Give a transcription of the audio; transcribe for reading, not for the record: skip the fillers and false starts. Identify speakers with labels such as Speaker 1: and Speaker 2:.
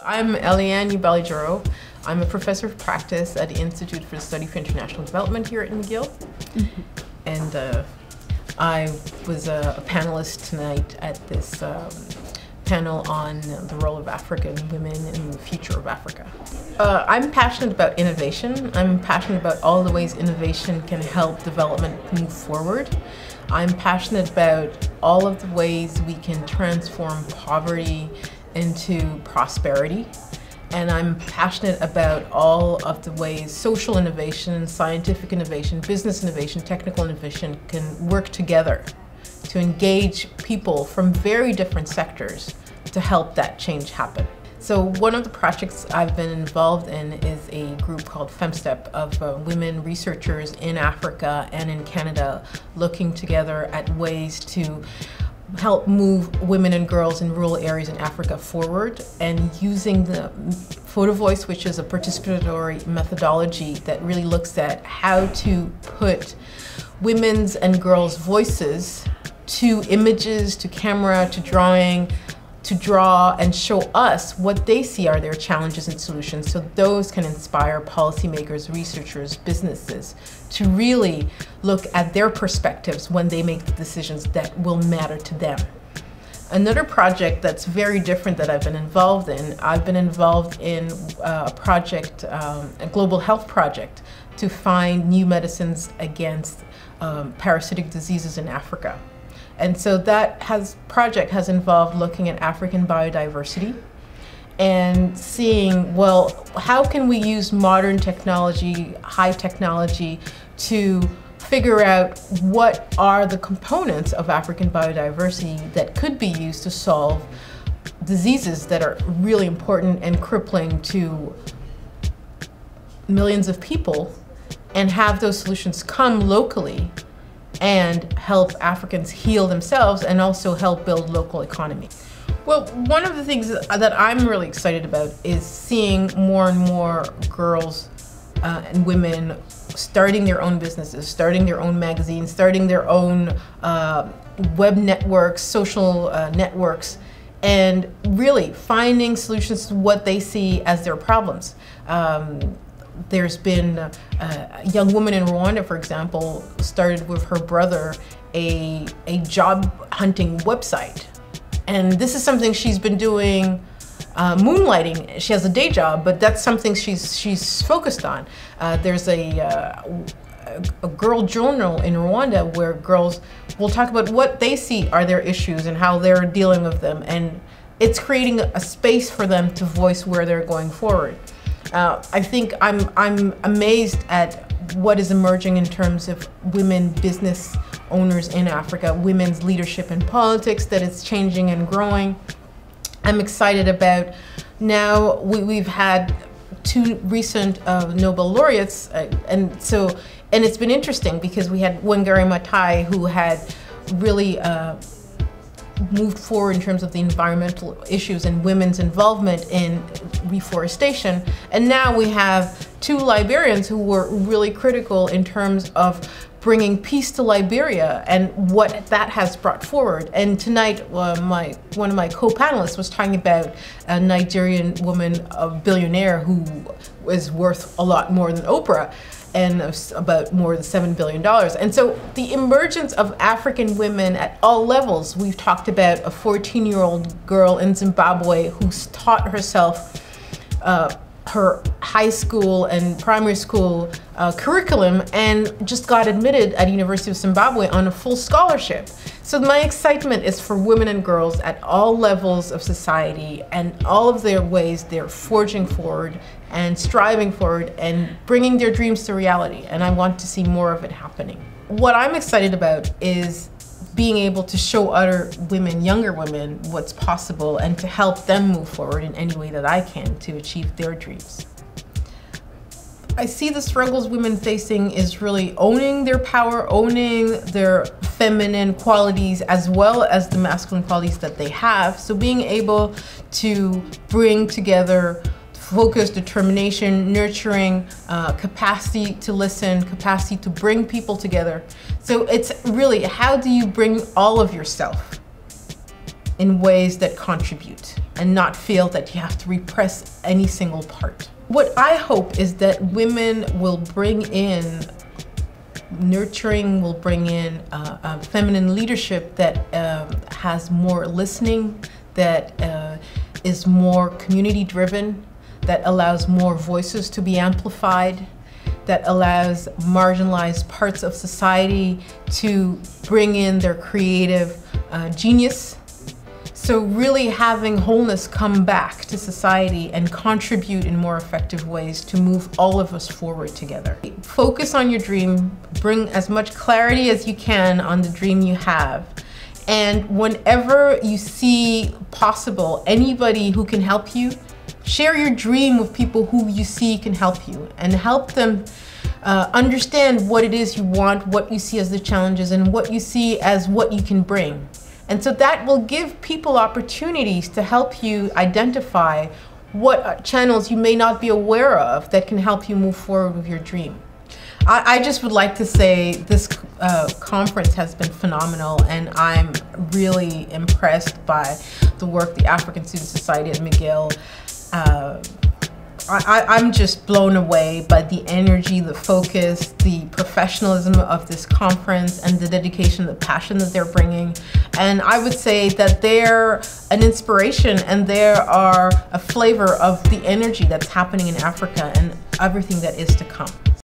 Speaker 1: I'm Éliane Ubalijoro. I'm a professor of practice at the Institute for the Study of International Development here at McGill. And I was a panelist tonight at this panel on the role of African women in the future of Africa. I'm passionate about innovation. I'm passionate about all the ways innovation can help development move forward. I'm passionate about all of the ways we can transform poverty into prosperity. And I'm passionate about all of the ways social innovation, scientific innovation, business innovation, technical innovation can work together to engage people from very different sectors to help that change happen. So one of the projects I've been involved in is a group called FemStep of women researchers in Africa and in Canada looking together at ways to help move women and girls in rural areas in Africa forward, and using the photo voice, which is a participatory methodology that really looks at how to put women's and girls' voices to images, to camera, to drawing, to draw and show us what they see are their challenges and solutions, so those can inspire policymakers, researchers, businesses to really look at their perspectives when they make the decisions that will matter to them. Another project that's very different that I've been involved in a project, a global health project, to find new medicines against parasitic diseases in Africa. And so that project has involved looking at African biodiversity and seeing, well, how can we use modern technology, high technology, to figure out what are the components of African biodiversity that could be used to solve diseases that are really important and crippling to millions of people, and have those solutions come locally and help Africans heal themselves and also help build local economy. Well, one of the things that I'm really excited about is seeing more and more girls and women starting their own businesses, starting their own magazines, starting their own web networks, social networks, and really finding solutions to what they see as their problems. There's been a young woman in Rwanda, for example, started with her brother a job hunting website. And this is something she's been doing, moonlighting. She has a day job, but that's something she's focused on. There's a girl journal in Rwanda where girls will talk about what they see are their issues and how they're dealing with them. And it's creating a space for them to voice where they're going forward. I think I'm amazed at what is emerging in terms of women business owners in Africa, women's leadership in politics, that it's changing and growing. I'm excited about now we've had two recent Nobel laureates, and it's been interesting because we had Wangari Maathai, who had really moved forward in terms of the environmental issues and women's involvement in reforestation. And now we have two Liberians who were really critical in terms of bringing peace to Liberia and what that has brought forward. And tonight, one of my co-panelists was talking about a Nigerian woman, a billionaire who is worth a lot more than Oprah, and about more than $7 billion. And so the emergence of African women at all levels, we've talked about a 14-year-old girl in Zimbabwe who's taught herself her high school and primary school curriculum and just got admitted at University of Zimbabwe on a full scholarship. So my excitement is for women and girls at all levels of society and all of their ways they're forging forward and striving forward and bringing their dreams to reality. And I want to see more of it happening. What I'm excited about is being able to show other women, younger women, what's possible and to help them move forward in any way that I can to achieve their dreams. I see the struggles women facing is really owning their power, owning their feminine qualities as well as the masculine qualities that they have. So being able to bring together focus, determination, nurturing, capacity to listen, capacity to bring people together. So it's really, how do you bring all of yourself in ways that contribute and not feel that you have to repress any single part. What I hope is that women will bring in nurturing, will bring in feminine leadership that has more listening, that is more community driven, that allows more voices to be amplified, that allows marginalized parts of society to bring in their creative genius. So really having wholeness come back to society and contribute in more effective ways to move all of us forward together. Focus on your dream, bring as much clarity as you can on the dream you have. And whenever you see possible, anybody who can help you, share your dream with people who you see can help you and help them understand what it is you want, what you see as the challenges, and what you see as what you can bring. And so that will give people opportunities to help you identify what channels you may not be aware of that can help you move forward with your dream. I just would like to say this conference has been phenomenal, and I'm really impressed by the work the African Student Society at McGill. I'm just blown away by the energy, the focus, the professionalism of this conference, and the dedication, the passion that they're bringing. And I would say that they're an inspiration, and they are a flavor of the energy that's happening in Africa and everything that is to come.